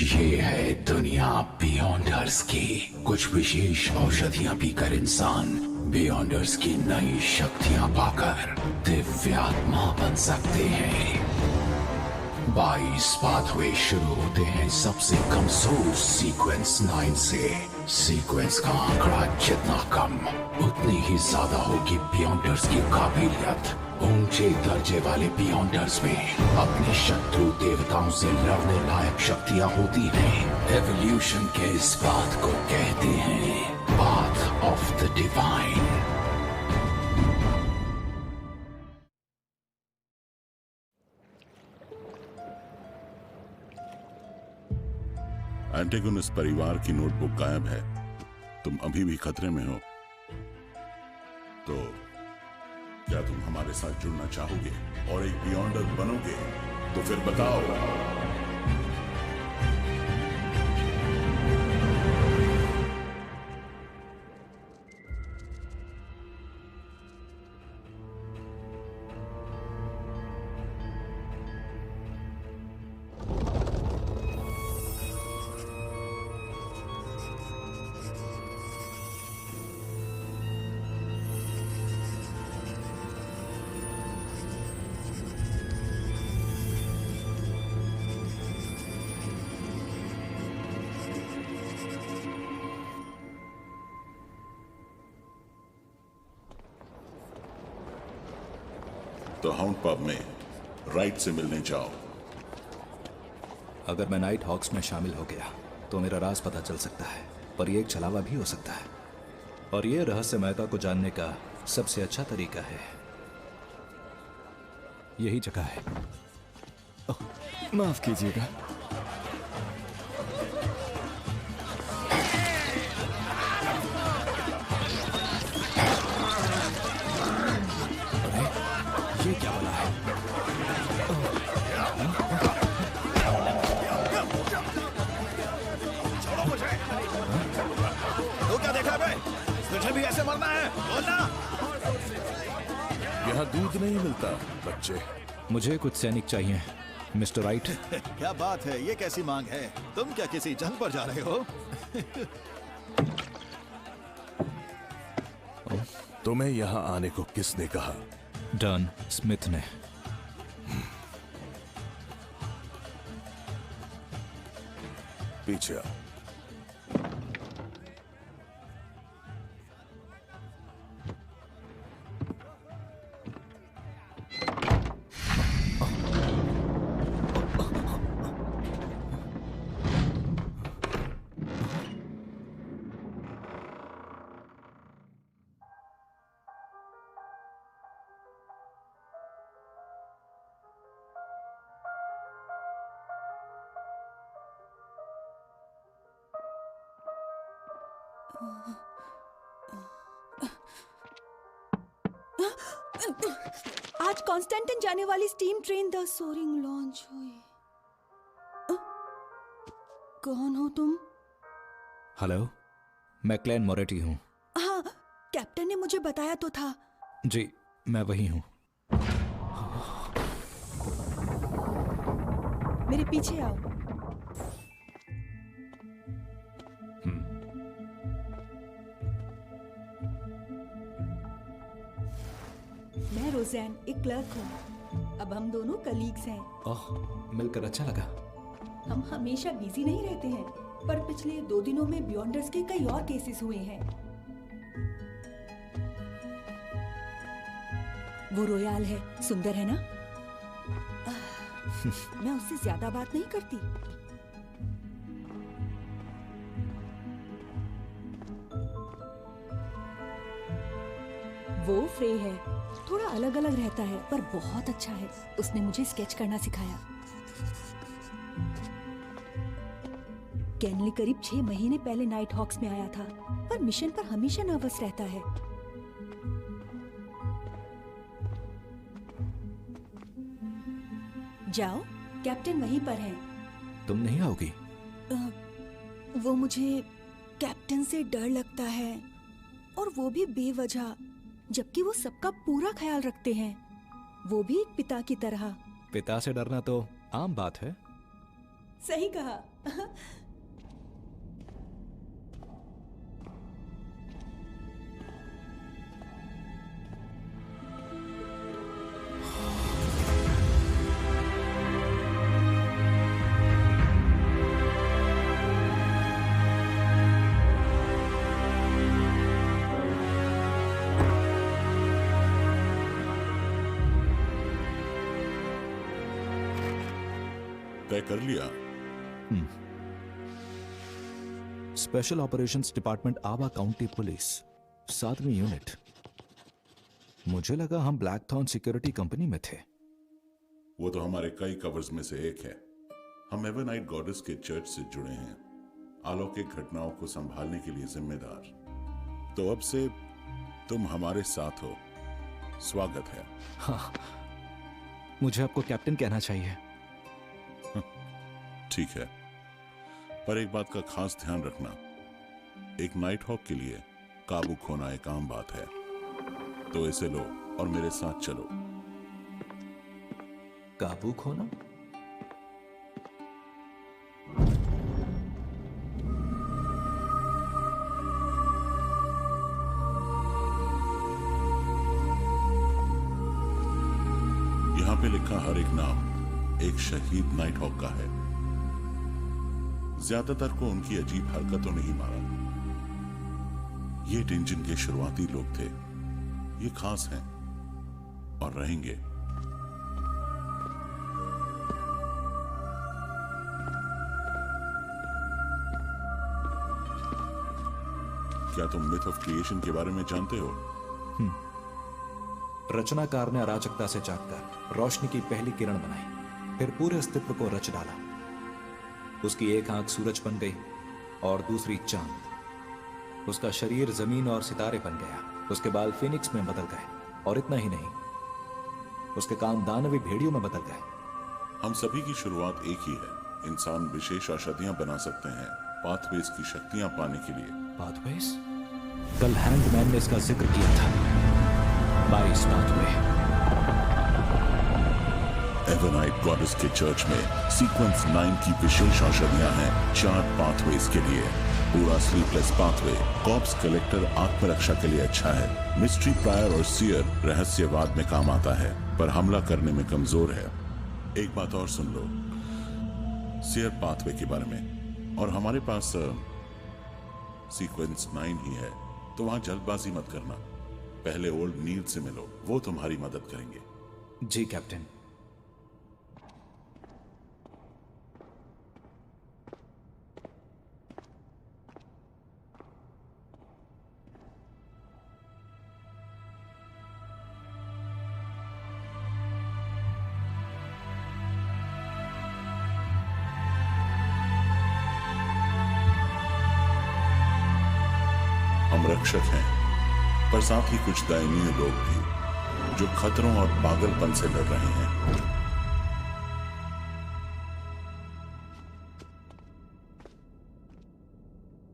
ये है दुनिया बियॉन्डर्स की। कुछ विशेष औषधियां पीकर इंसान बियॉन्डर्स की नई शक्तियां पाकर दिव्यात्मा बन सकते हैं। 22 पाथवे शुरू होते हैं सबसे कमजोर सीक्वेंस 9 से। सीक्वेंस का आंकड़ा जितना कम उतनी ही ज्यादा होगी बियॉन्डर्स की काबिलियत। ऊंचे दर्जे वाले बियॉन्डर्स में अपने शत्रु देवताओं से लड़ने लायक शक्तियां होती हैं। एवोल्यूशन के इस बात को कहते हैं पाथ ऑफ द डिवाइन। एंटेगोनिस परिवार की नोटबुक गायब है। तुम अभी भी खतरे में हो, तो क्या तुम हमारे साथ जुड़ना चाहोगे और एक बियॉन्डर बनोगे? तो फिर बताओ। तो हाउंड पब में राइट से मिलने जाओ। अगर मैं नाइट हॉक्स में शामिल हो गया तो मेरा राज पता चल सकता है, पर यह एक छलावा भी हो सकता है। और यह रहस्यमयता को जानने का सबसे अच्छा तरीका है। यही जगह है। माफ कीजिएगा। ये क्या बना है? छोड़ो मुझे। तू क्या देखा बे? तुझे भी ऐसे मरना है? बोलना। यहाँ दूध नहीं मिलता बच्चे। मुझे कुछ सैनिक चाहिए, मिस्टर राइट। क्या बात है, ये कैसी मांग है? तुम क्या किसी जंग पर जा रहे हो? तुम्हें यहाँ आने को किसने कहा? डन स्मिथ ने। पीछे आ। आज कॉन्स्टेंटिन जाने वाली steam train the soaring launch हुई। कौन हो तुम? हेलो, मैं क्लैन मोरेटी हूँ। हाँ, कैप्टन ने मुझे बताया तो था। जी, मैं वही हूँ। मेरे पीछे आओ। मैं रोज़ैन, एक क्लर्क हूँ। अब हम दोनों कलीग्स हैं। ओह, मिलकर अच्छा लगा। हम हमेशा बिजी नहीं रहते हैं, पर पिछले 2 दिनों में बियॉन्डर्स के कई और केसेस हुए हैं। वो रोयाल है, सुंदर है ना? मैं उससे ज्यादा बात नहीं करती। वो फ्रे है, थोड़ा अलग अलग रहता है पर बहुत अच्छा है। उसने मुझे स्केच करना सिखाया। कैनली करीब 6 महीने पहले नाइट हॉक्स में आया था, पर मिशन पर हमेशा नर्वस रहता है। जाओ, कैप्टन वहीं पर है। तुम नहीं आओगी? वो मुझे कैप्टन से डर लगता है, और वो भी बेवजह, जबकि वो सबका पूरा ख्याल रखते हैं। वो भी एक पिता की तरह। पिता से डरना तो आम बात है। सही कहा। तय कर लिया? स्पेशल ऑपरेशंस डिपार्टमेंट आवा काउंटी पुलिस 7वीं यूनिट। मुझे लगा हम ब्लैक थॉर्न सिक्योरिटी कंपनी में थे। वो तो हमारे कई कवर्स में से एक है। हम एवनाइट गॉडेस के चर्च से जुड़े हैं, अलौकिक घटनाओं को संभालने के लिए जिम्मेदार। तो अब से तुम हमारे साथ हो। स्वागत है। हाँ, मुझे आपको कैप्टन कहना चाहिए। ठीक है, पर एक बात का खास ध्यान रखना, एक नाइट हॉक के लिए काबू खोना एक आम बात है। तो इसे लो और मेरे साथ चलो। काबू खोना? यहां पे लिखा हर एक नाम एक शहीद नाइट हॉक का है। ज्यादातर को उनकी अजीब हरकतों ने ही मारा। ये इंजन के शुरुआती लोग थे। ये खास हैं और रहेंगे। क्या तुम मिथ ऑफ क्रिएशन के बारे में जानते हो? रचनाकार ने अराजकता से जागकर रोशनी की पहली किरण बनाई, फिर पूरे अस्तित्व को रच डाला। उसकी एक आंख सूरज बन गई और दूसरी चांद। उसका शरीर जमीन और सितारे बन गया। उसके बाल फिनिक्स में बदल गए, और इतना ही नहीं, उसके कान दानवी भेड़ियों में बदल गए। हम सभी की शुरुआत एक ही है। इंसान विशेष औषधियां बना सकते हैं पाथवेज की शक्तियां पाने के लिए। पाथवेज? कल हैंडमैन ने इसका जिक्र किया था। 22 पाथवे। एवनाइट गॉडेस के चर्च में सीक्वेंस 9 की विशेष औषधियां हैं 4 पाथवेज के लिए। पूरा स्लीपलेस पाथवे कॉप्स कलेक्टर आत्मरक्षा के लिए अच्छा है। मिस्ट्री प्रायर और सीयर रहस्यवाद में काम आता है, पर हमला करने में कमजोर है। एक बात और सुन लो सीयर पाथवे के बारे में, और हमारे पास सीक्वेंस 9 ही है, तो वहां जल्दबाजी मत करना। पहले ओल्ड नील से मिलो, वो तुम्हारी मदद करेंगे। जी कैप्टन। हम रक्षक हैं, पर साथ ही कुछ दयनीय लोग भी जो खतरों और पागलपन से लड़ रहे हैं।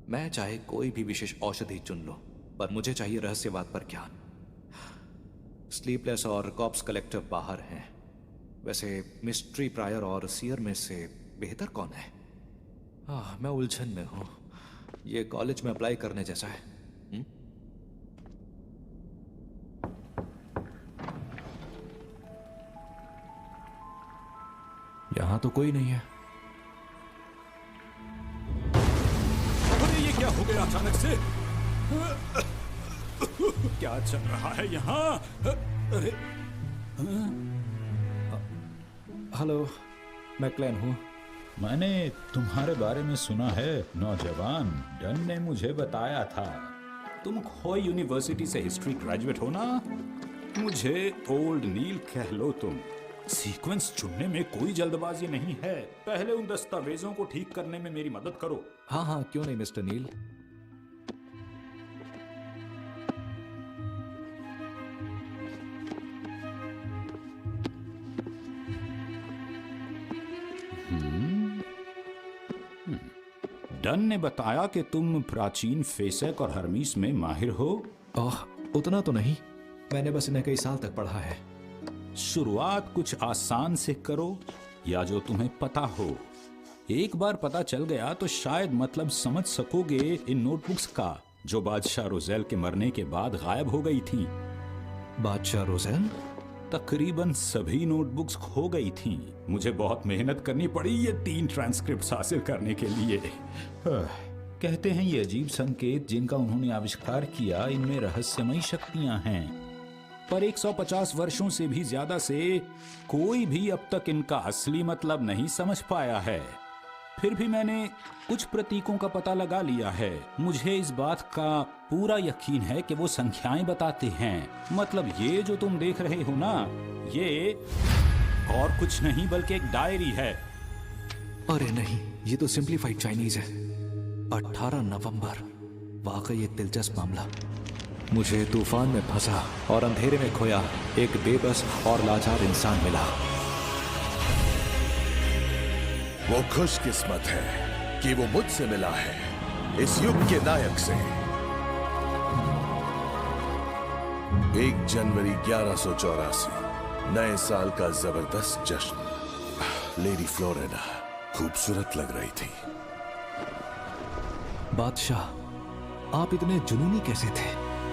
मैं चाहे कोई भी विशेष औषधि चुन लो, पर मुझे चाहिए रहस्यवाद पर ज्ञान। स्लीपलेस और कॉप्स कलेक्टर बाहर हैं। वैसे मिस्ट्री प्रायर और सीयर में से बेहतर कौन है? मैं उलझन में हूं। ये कॉलेज में अप्लाई करने जैसा है। यहां तो कोई नहीं है। अरे ये क्या हो गया अचानक से? क्या चल रहा है यहाँ? अरे हेलो, मैं क्लेन हूं। मैंने तुम्हारे बारे में सुना है नौजवान। डन ने मुझे बताया था। तुम खोई यूनिवर्सिटी से हिस्ट्री ग्रेजुएट हो ना? मुझे ओल्ड नील कह लो तुम। सीक्वेंस चुनने में कोई जल्दबाजी नहीं है। पहले उन दस्तावेजों को ठीक करने में मेरी मदद करो। हाँ हाँ, क्यों नहीं मिस्टर नील। डन ने बताया कि तुम प्राचीन फेसक और हर्मीस में माहिर हो। उतना तो नहीं, मैंने बस इन्हें कई साल तक पढ़ा है। शुरुआत कुछ आसान से करो, या जो तुम्हें पता हो। एक बार पता चल गया तो शायद मतलब समझ सकोगे इन नोटबुक्स का, जो बादशाह रोजेल के मरने के बाद गायब हो गई थी। बादशाह रोजेल? तकरीबन सभी नोटबुक्स खो गई थीं। मुझे बहुत मेहनत करनी पड़ी ये 3 ट्रांसक्रिप्ट्स हासिल करने के लिए। कहते हैं ये अजीब संकेत जिनका उन्होंने आविष्कार किया, इनमें रहस्यमयी शक्तियां हैं, पर 150 वर्षों से भी ज्यादा से कोई भी अब तक इनका असली मतलब नहीं समझ पाया है। फिर भी मैंने कुछ प्रतीकों का पता लगा लिया है। मुझे इस बात का पूरा यकीन है कि वो संख्याएं बताते हैं। मतलब ये जो तुम देख रहे हो ना, ये और कुछ नहीं बल्कि एक डायरी है। अरे नहीं, ये तो सिंप्लीफाइड चाइनीज है। 18 नवंबर, वाकई एक दिलचस्प मामला। मुझे तूफान में फंसा और अंधेरे में खोया एक बेबस और लाचार इंसान मिला। वो खुशकिस्मत है कि वो मुझसे मिला है, इस युग के नायक से। 1 जनवरी 1184, नए साल का जबरदस्त जश्न। लेडी फ्लोरेना खूबसूरत लग रही थी। बादशाह, आप इतने जुनूनी कैसे थे?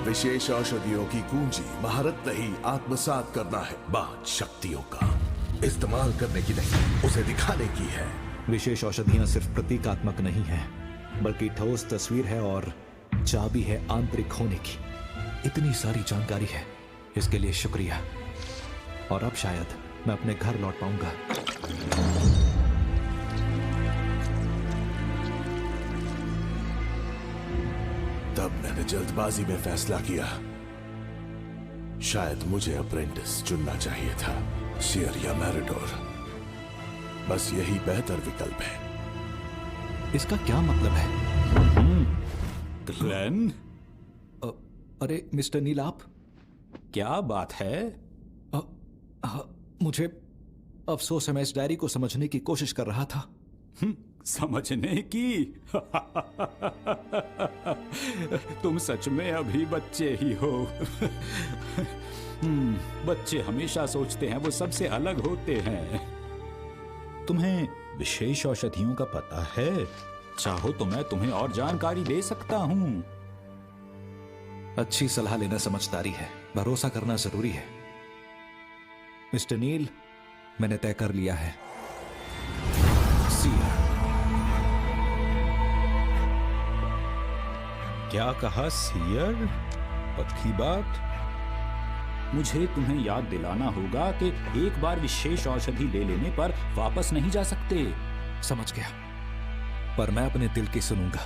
विशेष औषधियों की कुंजी महारत नहीं, आत्मसात करना है। बात शक्तियों का इस्तेमाल करने की नहीं, उसे दिखाने की है। विशेष औषधियां सिर्फ प्रतीकात्मक नहीं है, बल्कि ठोस तस्वीर है और चाबी है आंतरिक होने की। इतनी सारी जानकारी है, इसके लिए शुक्रिया। और अब शायद मैं अपने घर लौट पाऊंगा। तब मैंने जल्दबाजी में फैसला किया, शायद मुझे अप्रेंटिस चुनना चाहिए था, सियर या मैरिडोर। बस यही बेहतर विकल्प है। इसका क्या मतलब है? ग्लेन? अरे मिस्टर नील, आप? क्या बात है? मुझे अफसोस है, मैं इस डायरी को समझने की कोशिश कर रहा था। समझने की? तुम सच में अभी बच्चे ही हो। बच्चे हमेशा सोचते हैं वो सबसे अलग होते हैं। तुम्हें विशेष औषधियों का पता है? चाहो तो मैं तुम्हें और जानकारी दे सकता हूं। अच्छी सलाह लेना समझदारी है, भरोसा करना जरूरी है। मिस्टर नील, मैंने तय कर लिया है। सीयर। क्या कहा सीयर? पक्की बात? मुझे तुम्हें याद दिलाना होगा कि एक बार विशेष औषधि ले लेने पर वापस नहीं जा सकते। समझ गया, पर मैं अपने दिल की सुनूंगा।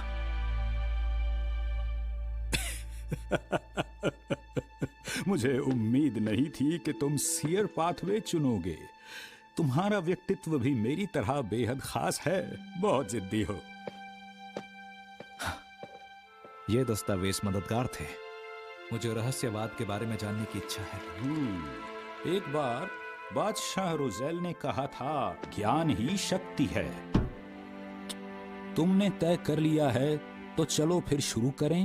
मुझे उम्मीद नहीं थी कि तुम सीयर पाथवे चुनोगे। तुम्हारा व्यक्तित्व भी मेरी तरह बेहद खास है। बहुत जिद्दी हो। ये दस्तावेज मददगार थे। मुझे रहस्यवाद के बारे में जानने की इच्छा है। एक बार बादशाह रोजेल ने कहा था, ज्ञान ही शक्ति है। तुमने तय कर लिया है तो चलो फिर शुरू करें।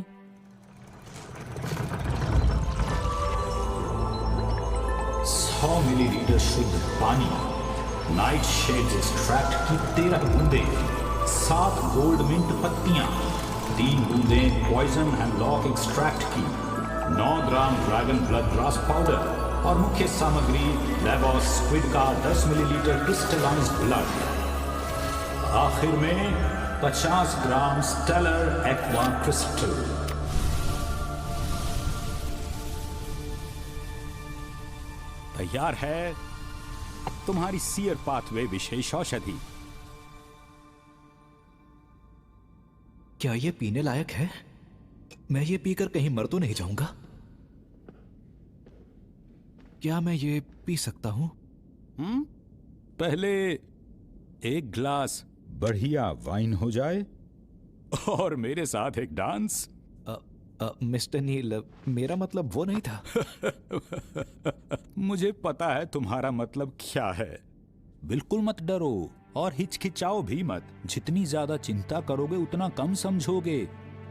सौ मिलीलीटर शुद्ध पानी, नाइट शेड एक्सट्रैक्ट की 13 बूंदे, 7 गोल्ड मिंट पत्तियां, 3 बूंदें पॉइजन एंड लॉक एक्सट्रैक्ट की, 9 ग्राम ड्रैगन ब्लड ग्रास पाउडर और मुख्य सामग्री लेबोस स्क्विड का 10 मिलीलीटर क्रिस्टलाइज्ड ब्लड। आखिर में 50 ग्राम स्टेलर एक्वा क्रिस्टल। तैयार है तुम्हारी सीयर पाथवे विशेष औषधि। क्या ये पीने लायक है? मैं ये पीकर कहीं मर तो नहीं जाऊंगा? क्या मैं ये पी सकता हूं? पहले एक ग्लास बढ़िया वाइन हो जाए और मेरे साथ एक डांस। मिस्टर नील, मेरा मतलब वो नहीं था। मुझे पता है तुम्हारा मतलब क्या है। बिल्कुल मत डरो और हिचकिचाओ भी मत। जितनी ज्यादा चिंता करोगे उतना कम समझोगे।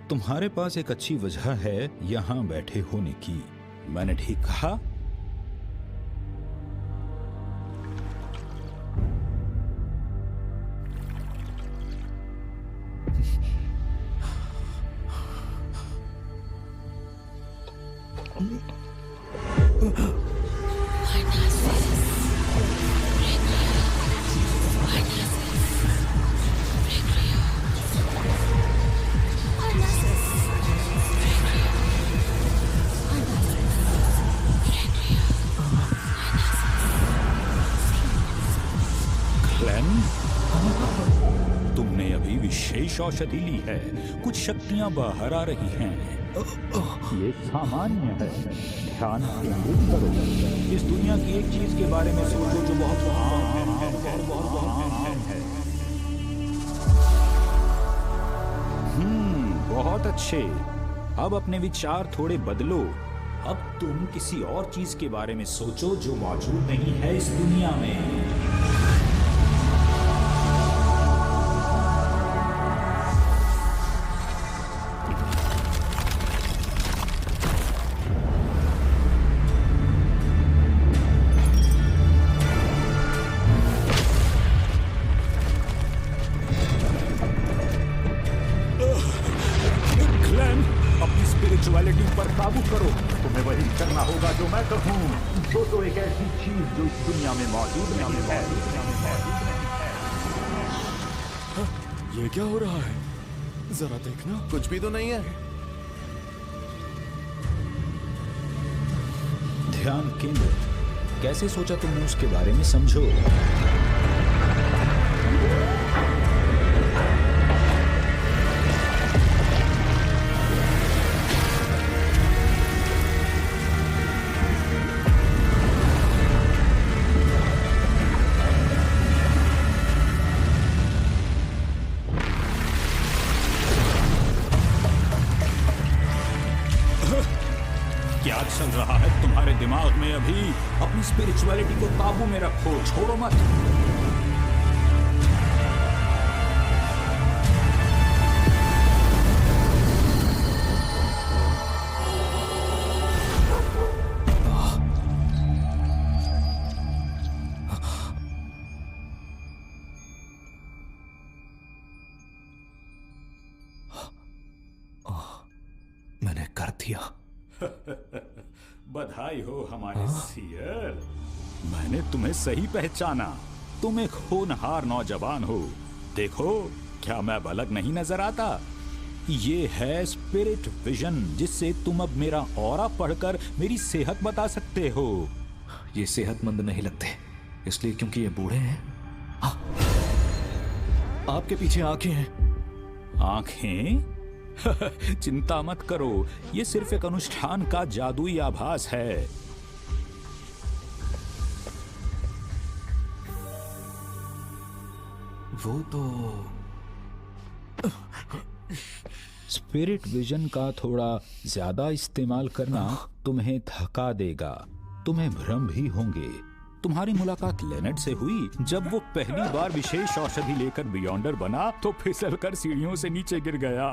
तुम्हारे पास एक अच्छी वजह है यहां बैठे होने की। मैंने ठीक कहा? तुमने अभी विशेष औषधि ली है, कुछ शक्तियां बाहर आ रही हैं। ये सामान्य है। ध्यान केंद्रित करो। इस दुनिया की एक चीज के बारे में सोचो जो बहुत बहुत अच्छे। अब अपने विचार थोड़े बदलो। अब तुम किसी और चीज के बारे में सोचो जो मौजूद नहीं है इस दुनिया में। स्पिरिचुअलिटी पर काबू करो। तुम्हें वही करना होगा जो मैं कहूँ। तो एक ऐसी चीज जो इस दुनिया में मौजूद नहीं है। ये क्या हो रहा है? जरा देखना। कुछ भी तो नहीं है। ध्यान केंद्रित। कैसे सोचा तुमने उसके बारे में समझो। क्या चल रहा है तुम्हारे दिमाग में अभी? अपनी स्पिरिचुअलिटी को काबू में रखो, छोड़ो मत। मैंने कर दिया। बधाई हो हमारे सियर। मैंने तुम्हें सही पहचाना। तुम एक होनहार नौजवान हो। देखो, क्या मैं अब अलग नहीं नजर आता? ये है स्पिरिट विजन, जिससे तुम अब मेरा ऑरा पढ़कर मेरी सेहत बता सकते हो। ये सेहतमंद नहीं लगते, इसलिए क्योंकि ये बूढ़े हैं। आपके पीछे आंखें हैं। आंखें? चिंता मत करो, ये सिर्फ एक अनुष्ठान का जादुई आभास है। वो तो स्पिरिट विजन का थोड़ा ज्यादा इस्तेमाल करना तुम्हें थका देगा। तुम्हें भ्रम भी होंगे। तुम्हारी मुलाकात लेनेट से हुई जब वो पहली बार विशेष औषधि लेकर बियॉन्डर बना तो फिसलकर सीढ़ियों से नीचे गिर गया।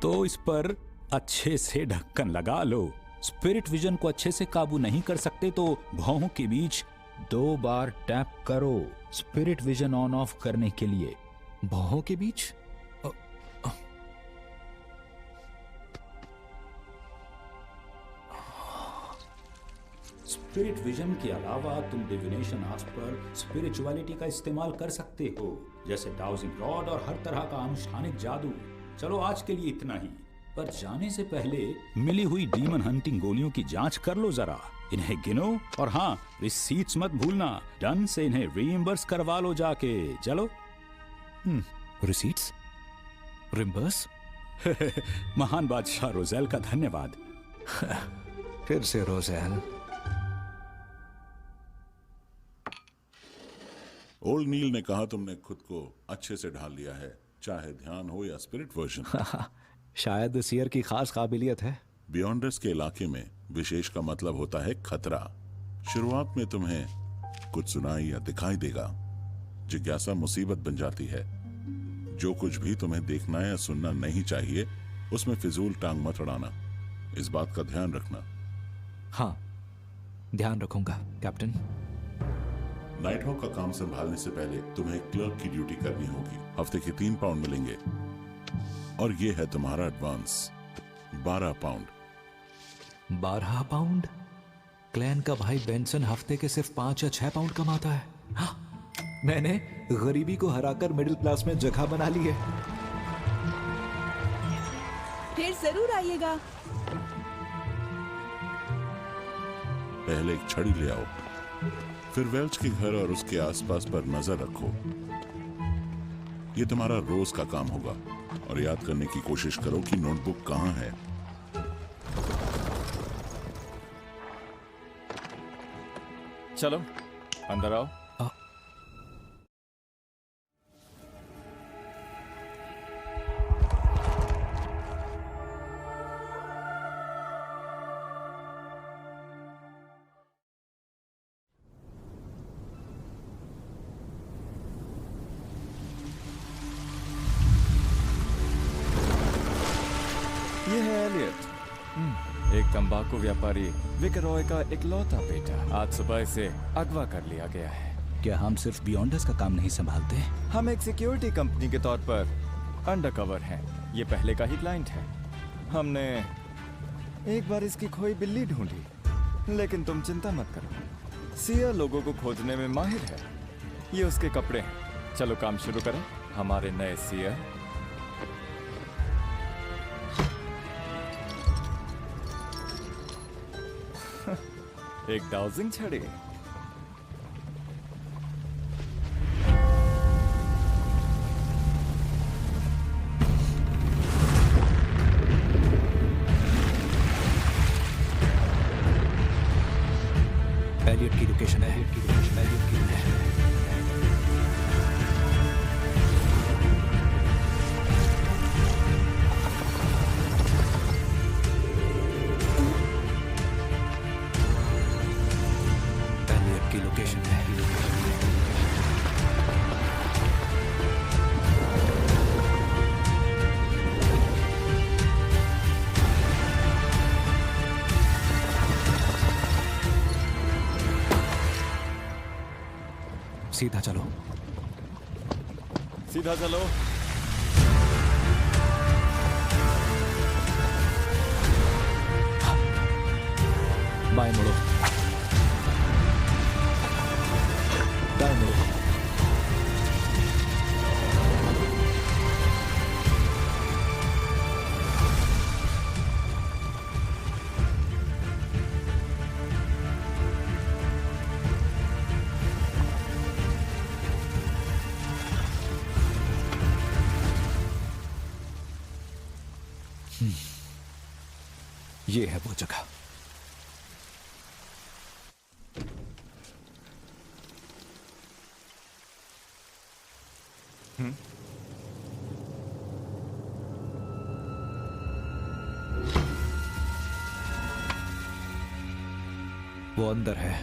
तो इस पर अच्छे से ढक्कन लगा लो। स्पिरिट विजन को अच्छे से काबू नहीं कर सकते तो भौहों के बीच 2 बार टैप करो स्पिरिट विजन ऑन ऑफ करने के लिए। भौहों के बीच? स्पिरिट विजन के अलावा तुम डिविनेशन आस्क पर स्पिरिचुअलिटी का इस्तेमाल कर सकते हो, जैसे डाउजिंग रॉड और हर तरह का अनुष्ठानिक जादू। चलो आज के लिए इतना ही, पर जाने से पहले मिली हुई डीमन हंटिंग गोलियों की जांच कर लो जरा। इन्हें गिनो और हाँ, रिसीट्स मत भूलना। डन से इन्हें रीइंबर्स करवा लो जाके। चलो। रिसीट्स? रिम्बर्स? महान बादशाह रोजेल का धन्यवाद। फिर से रोजेल। ओल्ड नील ने कहा तुमने खुद को अच्छे से ढाल लिया है, चाहे ध्यान हो या स्पिरिट वर्जन। शायद सियर की खास काबिलियत है। बियॉन्डर्स के इलाके में विशेष का मतलब होता है खतरा। शुरुआत में तुम्हें कुछ सुनाई या दिखाई देगा। जिज्ञासा मुसीबत बन जाती है। जो कुछ भी तुम्हें देखना या सुनना नहीं चाहिए उसमें फिजूल टांग मत अड़ाना। इस बात का ध्यान रखना। हाँ, ध्यान रखूंगा कैप्टन। नाइट हॉक का काम संभालने से पहले तुम्हें क्लर्क की ड्यूटी करनी होगी। हफ्ते के 3 पाउंड मिलेंगे और ये है तुम्हारा एडवांस 12 पाउंड। 12 पाउंड? क्लैन का भाई बेंसन हफ्ते के सिर्फ 5 या 6 पाउंड कमाता है। हाँ, मैंने गरीबी को हराकर मिडिल क्लास में जगह बना ली है। फिर जरूर आइएगा। पहले एक छड़ी ले आओ, फिर वेल्च के घर और उसके आसपास पर नजर रखो। ये तुम्हारा रोज का काम होगा और याद करने की कोशिश करो कि नोटबुक कहां है। चलो अंदर आओ। ये है एलियट, एक तंबाकू व्यापारी विकरॉय का इकलौता बेटा। आज सुबह इसे अगवा कर लिया गया है। क्या हम सिर्फ बियॉन्डर्स का काम नहीं संभालते? हम एक सिक्योरिटी कंपनी के तौर पर अंडरकवर हैं। ये पहले का ही क्लाइंट है। हमने एक बार इसकी खोई बिल्ली ढूंढी, लेकिन तुम चिंता मत करो, सिया लोगों को खोजने में माहिर है। ये उसके कपड़े हैं। चलो काम शुरू करें। हमारे नए सिया एक डाउजिंग छड़ी। एलियट की लोकेशन है। एलियट की लोकेशन है। लोकेशन है। सीधा चलो। सीधा चलो। बाएं मुड़ो। दाएं मुड़ो। ये है वो जगह। वो अंदर है।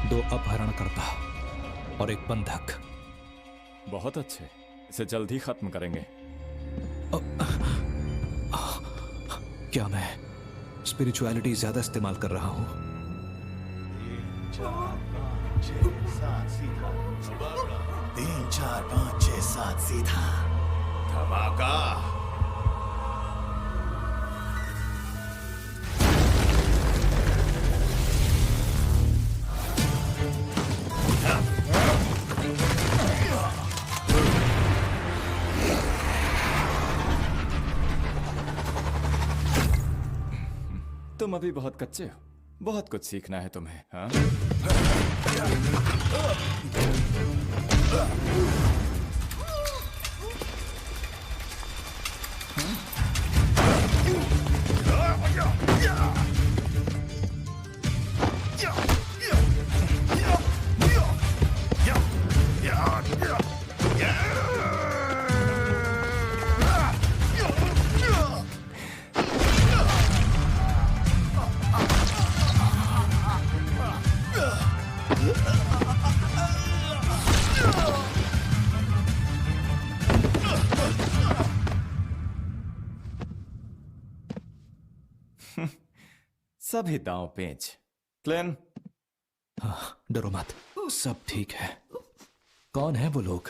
दो अपहरणकर्ता और एक बंधक। बहुत अच्छे, इसे जल्द ही खत्म करेंगे। क्या मैं स्पिरिचुअलिटी ज्यादा इस्तेमाल कर रहा हूं? 3 4 5 6 7 सीधा धमाका। तुम अभी बहुत कच्चे हो, बहुत कुछ सीखना है तुम्हें। हाँ? सभी दांव पेंच। क्लेन, हाँ, डरो मत, सब ठीक है। कौन है वो लोग?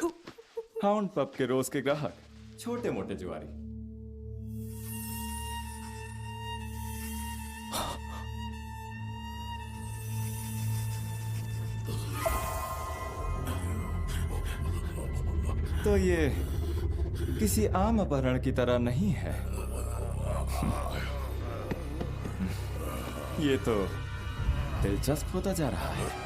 हाउंड पब के रोज के ग्राहक, छोटे मोटे जुआरी। तो ये किसी आम अपहरण की तरह नहीं है। ये तो दिलचस्प होता जा रहा है।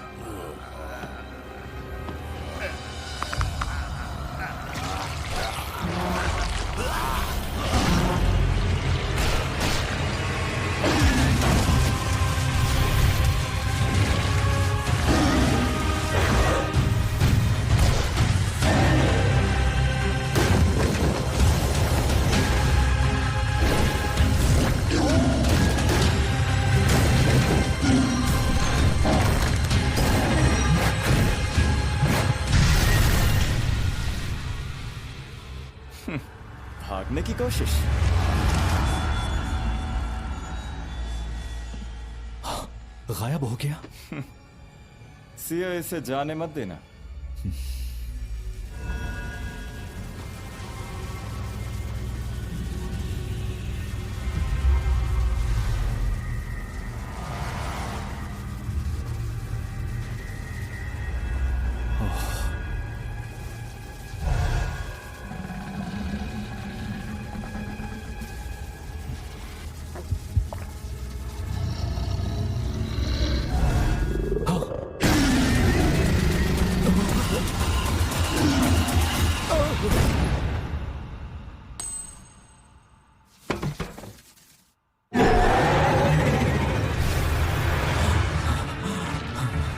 भागने की कोशिश। गायब हो गया। सीओ इसे जाने मत देना।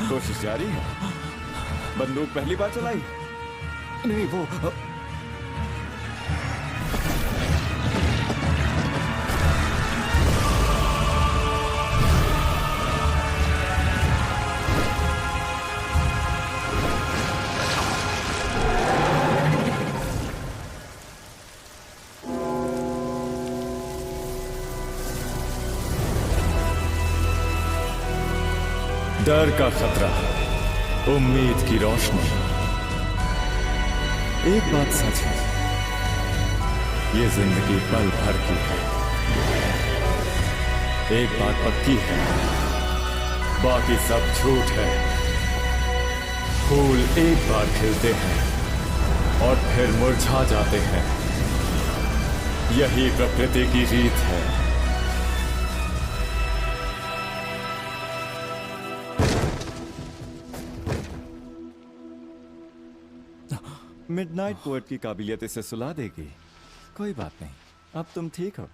कोशिश जारी है। बंदूक पहली बार चलाई? नहीं, वो डर का खतरा, उम्मीद की रोशनी। एक बात सच है, ये जिंदगी पल भर की है। एक बात पक्की है, बाकी सब झूठ है। फूल एक बार खिलते हैं और फिर मुरझा जाते हैं। यही प्रकृति की रीत है। मिडनाइट पोएट की काबिलियत इसे सुला देगी। कोई बात नहीं, अब तुम ठीक हो,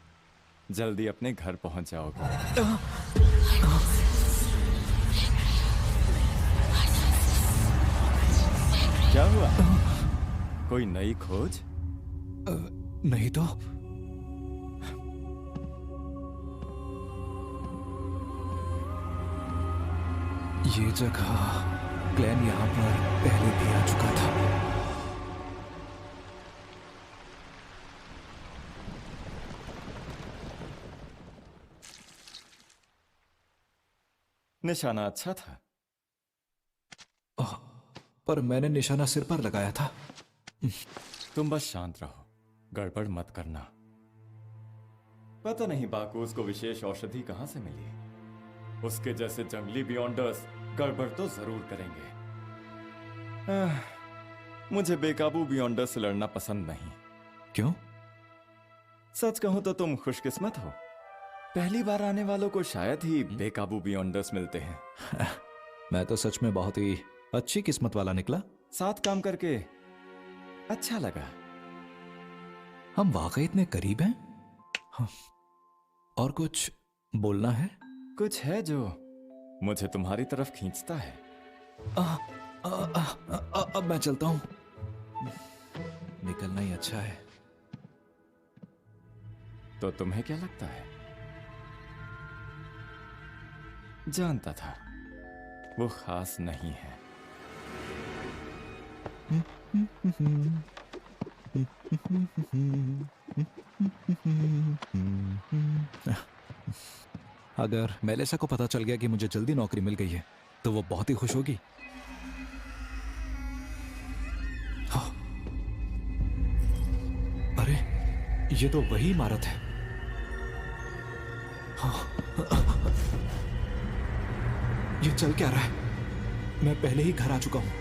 जल्दी अपने घर पहुंच जाओगे। क्या हुआ? कोई नई खोज? नहीं तो। ये जगह ग्लेन यहां पर पहले भी आ चुका था। निशाना अच्छा था, पर मैंने निशाना सिर पर लगाया था। तुम बस शांत रहो, गड़बड़ मत करना। पता नहीं बाकूस को विशेष औषधि कहां से मिली। उसके जैसे जंगली बियॉन्डर्स गड़बड़ तो जरूर करेंगे। मुझे बेकाबू बियॉन्डर से लड़ना पसंद नहीं। क्यों? सच कहूं तो तुम खुशकिस्मत हो। पहली बार आने वालों को शायद ही बेकाबू बियॉन्डर्स मिलते हैं। मैं तो सच में बहुत ही अच्छी किस्मत वाला निकला। साथ काम करके अच्छा लगा। हम वाकई इतने करीब हैं। हाँ। और कुछ बोलना है? कुछ है जो मुझे तुम्हारी तरफ खींचता है। अब मैं चलता हूं। निकलना ही अच्छा है। तो तुम्हें क्या लगता है? जानता था वो खास नहीं है। अगर मेलिसा को पता चल गया कि मुझे जल्दी नौकरी मिल गई है तो वो बहुत ही खुश होगी। ये तो वही इमारत है। ये चल क्या रहा है? मैं पहले ही घर आ चुका हूं।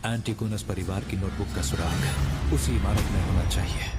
एंटिगोनस परिवार की नोटबुक का सुराग उसी इमारत में होना चाहिए।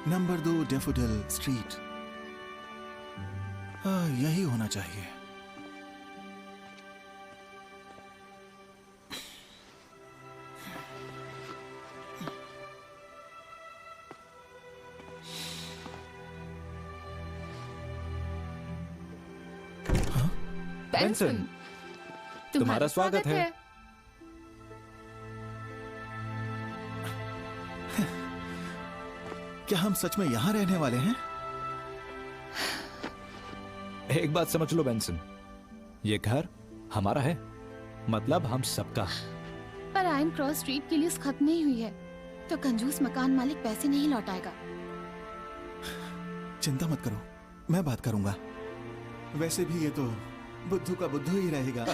Number 2 daffodil street. यही होना चाहिए। बेंसन, तुम्हारा स्वागत है। क्या हम सच में यहाँ रहने वाले हैं? एक बात समझ लो बेंसन, ये घर हमारा है, मतलब हम सबका। पर आयन क्रॉस स्ट्रीट की लीज खत्म नहीं हुई है, तो कंजूस मकान मालिक पैसे नहीं लौटाएगा। चिंता मत करो, मैं बात करूंगा। वैसे भी ये तो बुद्धू का बुद्धू ही रहेगा।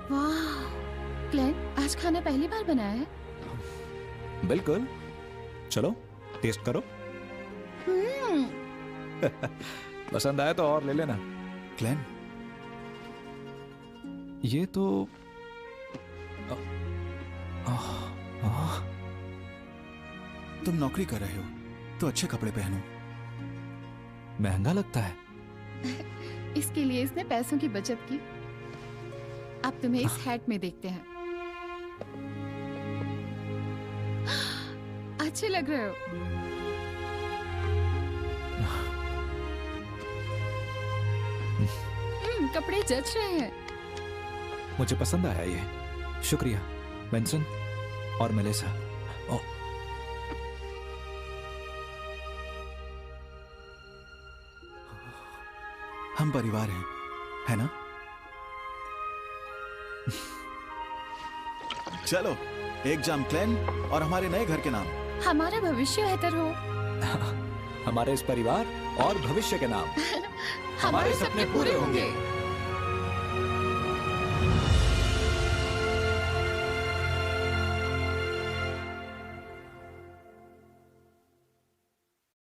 वाह, क्लेन, आज खाना पहली बार बनाया है? बिल्कुल, चलो टेस्ट करो। पसंद आया तो और ले लेना। क्लेन, ये तो तुम नौकरी कर रहे हो तो अच्छे कपड़े पहनो। महंगा लगता है। इसके लिए इसने पैसों की बचत की। अब तुम्हें इस हैट में देखते हैं। अच्छे लग रहे हो। कपड़े जच रहे हैं। मुझे पसंद आया ये, शुक्रिया। बेंसन और मेलिसा। ओ, हम परिवार हैं, है ना? चलो, एक जाम क्लेन और हमारे नए घर के नाम। हमारा भविष्य बेहतर हो। हमारे इस परिवार और भविष्य के नाम हमारे सपने पूरे होंगे।